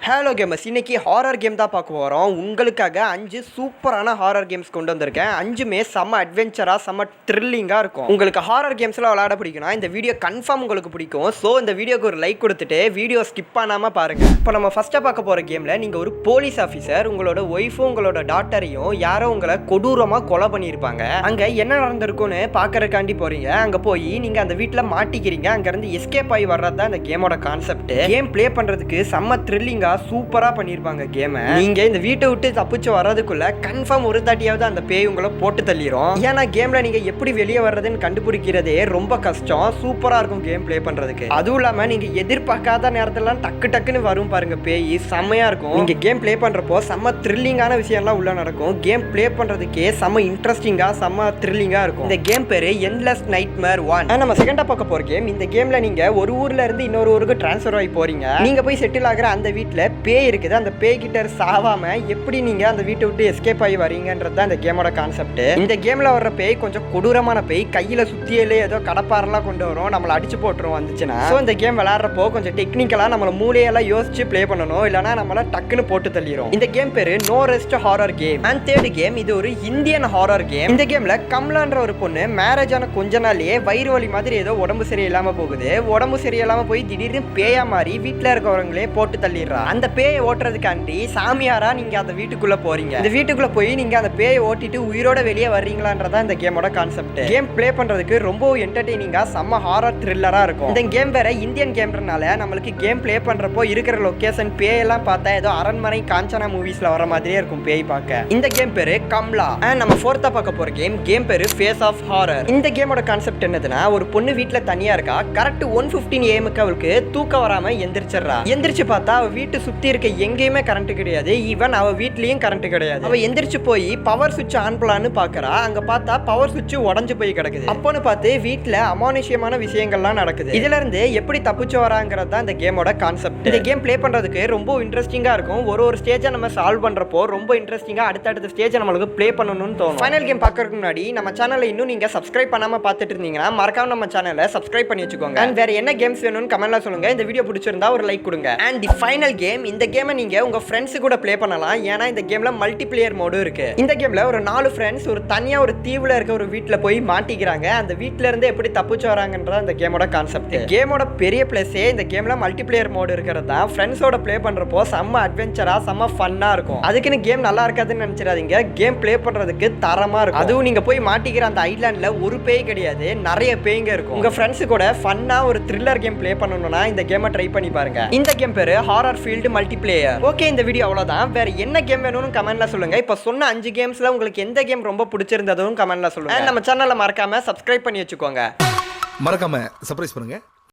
Hello gamers, இன்னைக்கு horror game தான் பார்க்க போகிறோம். உங்களுக்காக 5 சூப்பரான ஹாரர் கேம்ஸ் கொண்டு வந்திருக்கேன். 5மே செம்ம அட்வென்ச்சராக செம்ம த்ரில்லிங்காக இருக்கும். உங்களுக்கு ஹாரர் கேம்ஸ்லாம் விளையாட பிடிக்கும்னா இந்த வீடியோ கன்ஃபார்ம் உங்களுக்கு பிடிக்கும். ஸோ இந்த வீடியோக்கு ஒரு லைக் கொடுத்துட்டு வீடியோ ஸ்கிப் பண்ணாமல் பாருங்கள். இப்போ நம்ம ஃபஸ்ட்டாக பார்க்க போகிற கேமில் நீங்கள் ஒரு போலீஸ் ஆஃபீஸர், உங்களோட ஒய்ஃபும் உங்களோட டாட்டரையும் யாரோ உங்களை கொடூரமாக கொலை பண்ணியிருப்பாங்க. அங்கே என்ன நடந்திருக்குன்னு பார்க்கறதுக்காண்டி போகிறீங்க. அங்கே போய் நீங்கள் அந்த வீட்டில் மாட்டிக்கிறீங்க. அங்கேருந்து எஸ்கேப் ஆகி வர்றது தான் இந்த கேமோட கான்செப்ட். கேம் ப்ளே பண்ணுறதுக்கு செம்ம த்ரில்லிங்காக சூப்பரா பண்ணிருப்பாங்க கேமை. நீங்க இந்த வீட்டை விட்டு தப்பிச்சு வர்றதுக்குள்ள கன்ஃபார்ம் ஒரு தாட்டியாவது அந்த பேய் உங்களை போட்டு தள்ளிரும். ஏன்னா கேம்ல நீங்க எப்படி வெளியே வர்றதுன்னு கண்டுபிடிக்கிறதே ரொம்ப கஷ்டம். சூப்பரா இருக்கும் கேம் ப்ளே பண்றதுக்கு. அதுவும் இல்லாம நீங்க எதிர்பார்க்காத நேரத்துல டக்கு டக்குன்னு வரும் பாருங்க பேய், செம்மையா இருக்கும். நீங்க கேம் ப்ளே பண்றப்போ செம்ம த்ரில்லிங்கான விஷயம்லாம் உள்ள நடக்கும். கேம் ப்ளே பண்றதுக்கே செம்ம இன்ட்ரெஸ்டிங்கா செம்ம த்ரில்லிங்கா இருக்கும். இந்த கேம் பேரு எண்ட்லெஸ் நைட்மேர் 1. நம்ம செகண்டா பார்க்க போற கேம். இந்த கேம்ல நீங்க ஒரு ஊர்ல இருந்து இன்னொரு ஊருக்கு டிரான்ஸ்ஃபர் ஆகி போறீங்க. நீங்க போய் செட்டில் ஆகிற அந்த வீட்டுல பேய் இருக்குது. அந்த பேய் கிட்ட சாவாம எப்படி நீங்க அந்த வீட்டை விட்டு எஸ்கேப் ஆகி வரீங்கன்றது தான் இந்த கேமோட கான்செப்ட். இந்த கேம்ல வர்ற பேய் கொஞ்சம் கொடூரமான பேய். கையில சுத்தியிலே ஏதோ கடப்பாரெல்லாம் கொண்டு வரும், நம்மளை அடிச்சு போட்டுரும் வந்துச்சுன்னா. ஸோ இந்த கேம் விளையாடுறப்போ கொஞ்சம் டெக்னிக்கலா நம்மள மூளையெல்லாம் யோசிச்சு பிளே பண்ணணும், இல்லைன்னா நம்மள டக்குன்னு போட்டு தள்ளிடும். இந்த கேம் பேரு no rest horror game. And third game, இது ஒரு இந்தியன் ஹாரர் கேம். இந்த கேம்ல கமலான்ற ஒரு பொண்ணு மேரேஜ் ஆன கொஞ்ச நாள்லயே வயிறு வலி மாதிரி ஏதோ உடம்பு சரியில்லாம போகுது. உடம்பு சரியில்லாம போய் திடீர்னு பேயா மாதிரி வீட்டுல இருக்கவங்களே போட்டு தள்ளிடுறா. அந்த பேயை ஓட்டுறதுக்காண்டி சாமியாரா நீங்க அந்த வீட்டுக்குள்ள போறீங்க. இந்த வீட்டுக்குள்ள போய் நீங்க அந்த பேயை ஓட்டிட்டு உயிரோட வெளியே வர்றீங்களான்றதா இந்த கேமோட கான்செப்ட். கேம் ப்ளே பண்றதுக்கு ரொம்ப என்டர்டெய்னிங்கா செம்ம ஹாரர் த்ரில்லரா இருக்கும். இந்த கேம் வேற இந்தியன் கேம்ன்றனால நம்மளுக்கு கேம் ப்ளே பண்றப்போ இருக்கிற லொகேஷன் பேயெல்லாம் பார்த்தா ஏதோ அரண்மனை காஞ்சனா மூவிஸ்ல வர மாதிரியே இருக்கும் பேய் பார்க்க. இந்த கேம் பேரு கம்லா. நம்ம ஃபோர்த்தா பார்க்க போற கேம் பேரு ஃபேஸ் ஆஃப் ஹாரர். இந்த கேமோட கான்செப்ட் என்னதுன்னா, ஒரு பொண்ணு வீட்டுல தனியா இருக்கா. கரெக்ட் 1:15 AM அவளுக்கு தூக்கம் வராம எந்திரிச்சிடறா. எந்திரிச்சு பார்த்தா அவ வீட்டு சுத்தி இருக்க எங்கேயுமே கரண்ட் கிடையாது. ஈவன் அவ வீட்லயும் கரண்ட் கிடையாது. அவ எந்திரிச்சு போய் பவர் சுவிட்ச் ஆன் பண்ணலான்னு பாக்குறா. அங்க பார்த்தா பவர் சுவிட்ச் உடஞ்சு போய் கிடக்குது. அப்போன்னு பார்த்து வீட்டுல அமானுஷ்யமான விஷயங்கள்லாம் நடக்குது. இதுல இருந்து எப்படி தப்பிச்சு வராங்கிறது தான் இந்த கேமோட கான்செப்ட். இந்த கேம் ப்ளே பண்றதுக்கு ரொம்ப இன்ட்ரெஸ்டிங்கா இருக்கும். ஒரு ஸ்டேஜை நம்ம சால்வ் பண்றப்போ ரொம்ப இன்ட்ரெஸ்டிங்கா அடுத்த ஸ்டேஜை நம்மளுக்கு ப்ளே பண்ணணும்னு தோணும். ஃபைனல் கேம் பார்க்கறதுக்கு முன்னாடி நம்ம சேனலை இன்னும் நீங்க சப்ஸ்கிரைப் பண்ணாம பார்த்துட்டு இருந்தீங்கன்னா மறக்காம நம்ம சேனலை சப்ஸ்கிரைப் பண்ணி வச்சுக்கோங்க. அண்ட் வேற என்ன கேம்ஸ் வேணும்னு கமெண்ட்ல சொல்லுங்க. இந்த வீடியோ பிடிச்சிருந்தா ஒரு லைக் கொடுங்க. அண்ட் தி ஃபைனல் கேம், இந்த கேமை நீங்க உங்க ஃப்ரெண்ட்ஸ் கூட ப்ளே பண்ணலாம். ஏன்னா இந்த கேம்ல மல்டிபிளேயர் மோடு இருக்கு. இந்த கேம்ல ஒரு 4 ஃப்ரெண்ட்ஸ் ஒரு தனியா ஒரு தீவுல இருக்க ஒரு வீட்ல போய் மாட்டிக்கிறாங்க. அந்த வீட்ல இருந்து எப்படி தப்பிச்சு வராங்கன்றது இந்த கேமோட கான்செப்ட். கேமோட பெரிய பிளஸே இந்த கேம்ல மல்டிபிளேயர் மோடு இருக்கிறது தான். ஃப்ரெண்ட்ஸோட ப்ளே பண்றப்போ செம்ம அட்வென்ச்சரா செம்ம ஃபன்னா இருக்கும். அதுக்குன்னு கேம் நல்லா இருக்காதுன்னு நினைச்சிடாதீங்க. கேம் ப்ளே பண்றதுக்கு தரமா இருக்கும். அதுவும் நீங்க போய் மாட்டிக்கிற அந்த ஐலாண்ட்ல ஒரு பேய் கிடையாது, நிறைய பேய்ங்க இருக்கும். உங்க ஃப்ரெண்ட்ஸ் கூட ஃபன்னா ஒரு த்ரில்லர் கேம் ப்ளே பண்ணணும்னா இந்த கேமை ட்ரை பண்ணி பாருங்க. இந்த கேம் பேரு ஹாரர் ஃபீல்டு மல்டிபிளேயர். ஓகே, இந்த வீடியோ அவ்வளவுதான். வேற என்ன கேம் வேணும்னு கமெண்ட்ல சொல்லுங்க. இப்ப சொன்ன 5 கேம்ஸ்ல உங்களுக்கு எந்த கேம் ரொம்ப பிடிச்சிருந்ததும் கமெண்ட்ல சொல்லுங்க. நம்ம சேனலை மறக்காம சப்ஸ்கிரைப் பண்ணி வச்சுக்கோங்க. மறக்காம சர்ப்ரைஸ் பண்ணுங்க.